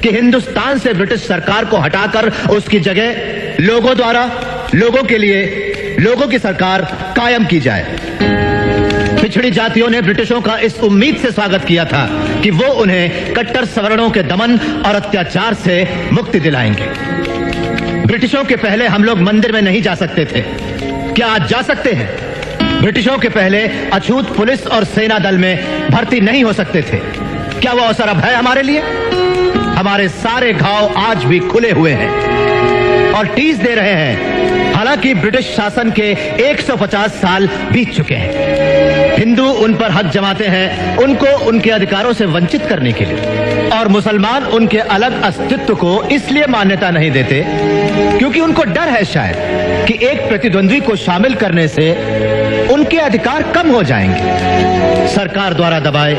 कि हिंदुस्तान से ब्रिटिश सरकार को हटाकर उसकी जगह लोगों द्वारा, लोगों के लिए, लोगों की सरकार कायम की जाए। पिछड़ी जातियों ने ब्रिटिशों का इस उम्मीद से स्वागत किया था कि वो उन्हें कट्टर सवर्णों के दमन और अत्याचार से मुक्ति दिलाएंगे। ब्रिटिशों के पहले हम लोग मंदिर में नहीं जा सकते थे, क्या आज जा सकते हैं? ब्रिटिशों के पहले अछूत पुलिस और सेना दल में भर्ती नहीं हो सकते थे, क्या वो अवसर अब है हमारे लिए? हमारे सारे घाव आज भी खुले हुए हैं और टीस दे रहे हैं। हालांकि ब्रिटिश शासन के 150 साल बीत चुके हैं। हिंदू उन पर हक जमाते हैं उनको उनके अधिकारों से वंचित करने के लिए, और मुसलमान उनके अलग अस्तित्व को इसलिए मान्यता नहीं देते क्योंकि उनको डर है शायद कि एक प्रतिद्वंद्वी को शामिल करने से उनके अधिकार कम हो जाएंगे। सरकार द्वारा दबाए,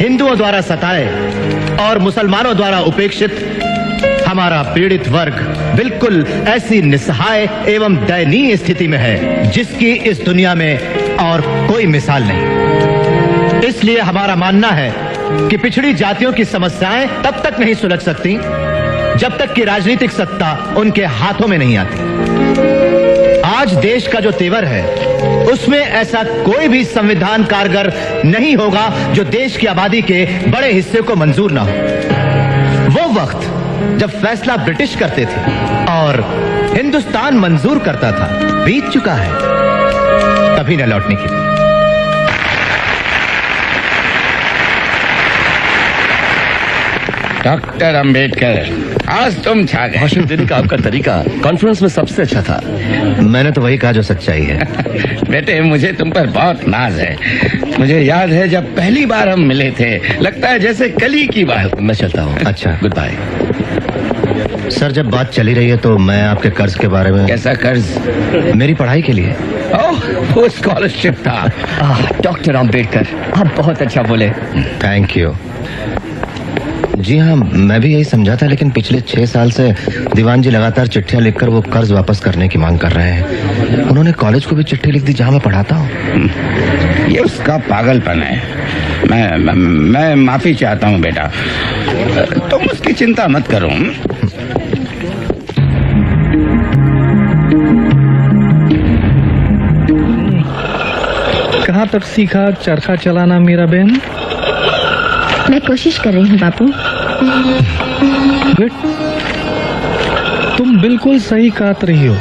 हिंदुओं द्वारा सताए और मुसलमानों द्वारा उपेक्षित हमारा पीड़ित वर्ग बिल्कुल ऐसी निस्सहाय एवं दयनीय स्थिति में है जिसकी इस दुनिया में और कोई मिसाल नहीं। इसलिए हमारा मानना है कि पिछड़ी जातियों की समस्याएं तब तक नहीं सुलझ सकती जब तक कि राजनीतिक सत्ता उनके हाथों में नहीं आती। आज देश का जो तेवर है उसमें ऐसा कोई भी संविधान कारगर नहीं होगा जो देश की आबादी के बड़े हिस्से को मंजूर ना हो। वो वक्त जब फैसला ब्रिटिश करते थे और हिंदुस्तान मंजूर करता था बीत चुका है, कभी न लौटने की। डॉक्टर अंबेडकर, आज तुम छा गए। भाषण देने का आपका तरीका कॉन्फ्रेंस में सबसे अच्छा था। मैंने तो वही कहा जो सच्चाई है। बेटे, मुझे तुम पर बहुत नाज है। मुझे याद है जब पहली बार हम मिले थे, लगता है जैसे कली की बात। मैं चलता हूँ। अच्छा, गुड बाय। सर, जब बात चली रही है तो मैं आपके कर्ज के बारे में। कैसा कर्ज? मेरी पढ़ाई के लिए। ओह, वो स्कॉलरशिप था। डॉक्टर अंबेडकर, आप बहुत अच्छा बोले। Thank you. जी हाँ, मैं भी यही समझा था, लेकिन पिछले 6 साल से दीवान जी लगातार चिट्ठियां लिखकर वो कर्ज वापस करने की मांग कर रहे हैं। उन्होंने कॉलेज को भी चिट्ठी लिख दी जहां मैं पढ़ाता हूँ। ये उसका पागलपन है। मैं माफी चाहता हूँ बेटा, तुम उसकी चिंता मत करो। कहाँ तक सीखा चरखा चलाना मेरा बहन? मैं कोशिश कर रही हूँ बापू। गुड, तुम बिल्कुल सही काट रही हो।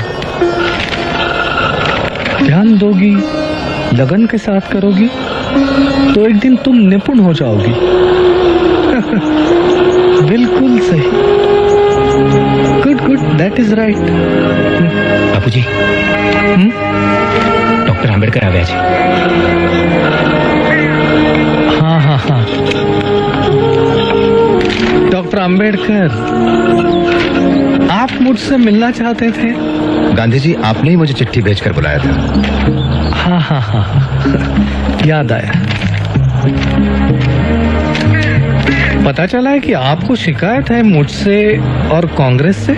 ध्यान दोगी, लगन के साथ करोगी तो एक दिन तुम निपुण हो जाओगी। बिल्कुल सही। Good good, that is right. बापूजी, डॉक्टर अंबेडकर आ गया जी। हाँ हाँ हाँ, डॉक्टर अंबेडकर, आप मुझसे मिलना चाहते थे? गांधी जी, आपने ही मुझे चिट्ठी भेजकर बुलाया था। हाँ हाँ हाँ, याद आया। पता चला है कि आपको शिकायत है मुझसे और कांग्रेस से।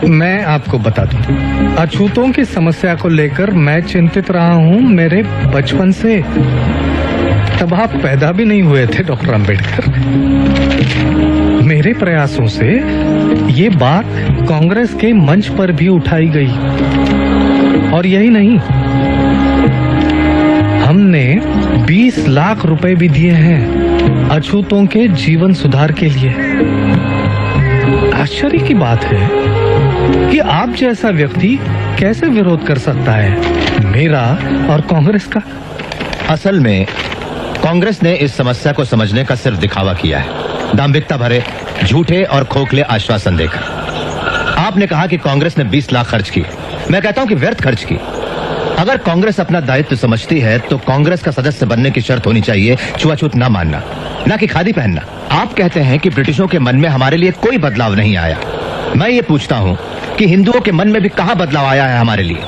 मैं आपको बता दूं, अछूतों की समस्या को लेकर मैं चिंतित रहा हूं मेरे बचपन से। तब आप पैदा भी नहीं हुए थे डॉक्टर अंबेडकर। मेरे प्रयासों से ये बात कांग्रेस के मंच पर भी उठाई गई, और यही नहीं, हमने 20 लाख रुपए भी दिए हैं अछूतों के जीवन सुधार के लिए। आश्चर्य की बात है कि आप जैसा व्यक्ति कैसे विरोध कर सकता है मेरा और कांग्रेस का। असल में कांग्रेस ने इस समस्या को समझने का सिर्फ दिखावा किया है, दाम्भिकता भरे झूठे और खोखले आश्वासन देकर। आपने कहा कि कांग्रेस ने 20 लाख खर्च की। मैं कहता हूं कि व्यर्थ खर्च की। अगर कांग्रेस अपना दायित्व समझती है तो कांग्रेस का सदस्य बनने की शर्त होनी चाहिए छुआछूत ना मानना, ना कि खादी पहनना। आप कहते हैं कि ब्रिटिशों के मन में हमारे लिए कोई बदलाव नहीं आया। मैं ये पूछता हूं कि हिंदुओं के मन में भी कहां बदलाव आया है हमारे लिए?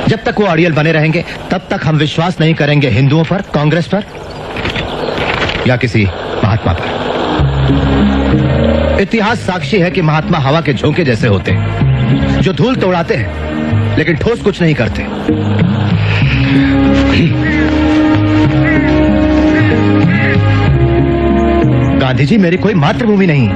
जब तक वो अड़ियल बने रहेंगे तब तक हम विश्वास नहीं करेंगे हिंदुओं पर, कांग्रेस पर या किसी महात्मा पर। इतिहास साक्षी है कि महात्मा हवा के झोंके जैसे होते हैं जो धूल तो उड़ाते हैं लेकिन ठोस कुछ नहीं करते। गांधी जी मेरी कोई मातृभूमि नहीं।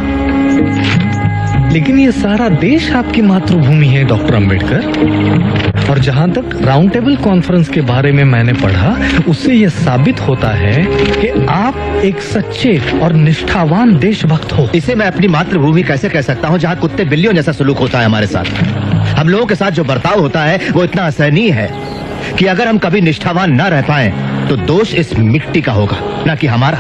लेकिन ये सारा देश आपकी मातृभूमि है डॉक्टर अंबेडकर। और जहाँ तक राउंड टेबल कॉन्फ्रेंस के बारे में मैंने पढ़ा, उससे ये साबित होता है कि आप एक सच्चे और निष्ठावान देशभक्त हो। इसे मैं अपनी मातृभूमि कैसे कह सकता हूँ जहाँ कुत्ते बिल्लियों जैसा सलूक होता है हमारे साथ। हम लोगों के साथ जो बर्ताव होता है वो इतना असहनीय है कि अगर हम कभी निष्ठावान न रह पाए तो दोष इस मिट्टी का होगा, न कि हमारा।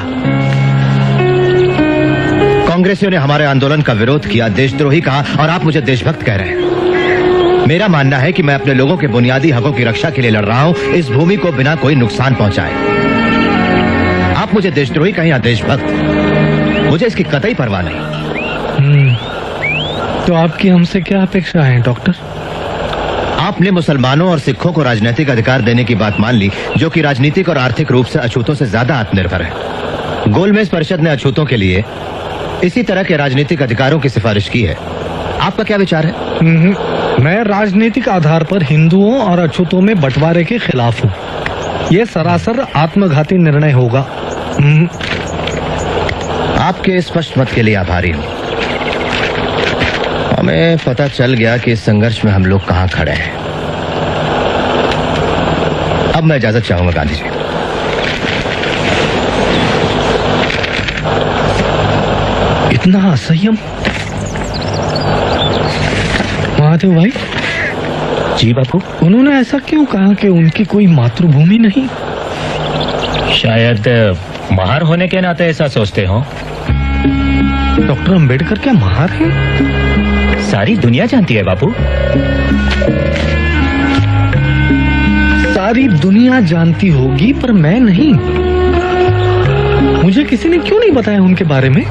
कांग्रेसियों ने हमारे आंदोलन का विरोध किया, देशद्रोही कहा, और आप मुझे देशभक्त कह रहे हैं। मेरा मानना है कि मैं अपने लोगों के बुनियादी हकों की रक्षा के लिए लड़ रहा हूं, इस भूमि को बिना कोई नुकसान पहुंचाए। आप मुझे देशद्रोही कहें या देशभक्त, मुझे इसकी कतई परवाह नहीं। तो आपकी हमसे क्या अपेक्षा है डॉक्टर? आपने मुसलमानों और सिखों को राजनीतिक अधिकार देने की बात मान ली, जो कि राजनीतिक और आर्थिक रूप से अछूतों से ज्यादा आत्मनिर्भर है। गोलमेज परिषद ने अछूतों के लिए इसी तरह के राजनीतिक अधिकारों की सिफारिश की है। आपका क्या विचार है? मैं राजनीतिक आधार पर हिंदुओं और अछूतों में बंटवारे के खिलाफ हूँ। ये सरासर आत्मघाती निर्णय होगा। आपके स्पष्ट मत के लिए आभारी हूँ। हमें पता चल गया कि इस संघर्ष में हम लोग कहाँ खड़े हैं। अब मैं इजाजत चाहूंगा गांधी जी। इतना असंयम? महादेव भाई। जी बापू। उन्होंने ऐसा क्यों कहा कि उनकी कोई मातृभूमि नहीं? शायद महार होने के नाते ऐसा सोचते हो। डॉक्टर अंबेडकर क्या महार हैं? सारी दुनिया जानती है बापू। सारी दुनिया जानती होगी पर मैं नहीं। मुझे किसी ने क्यों नहीं बताया उनके बारे में?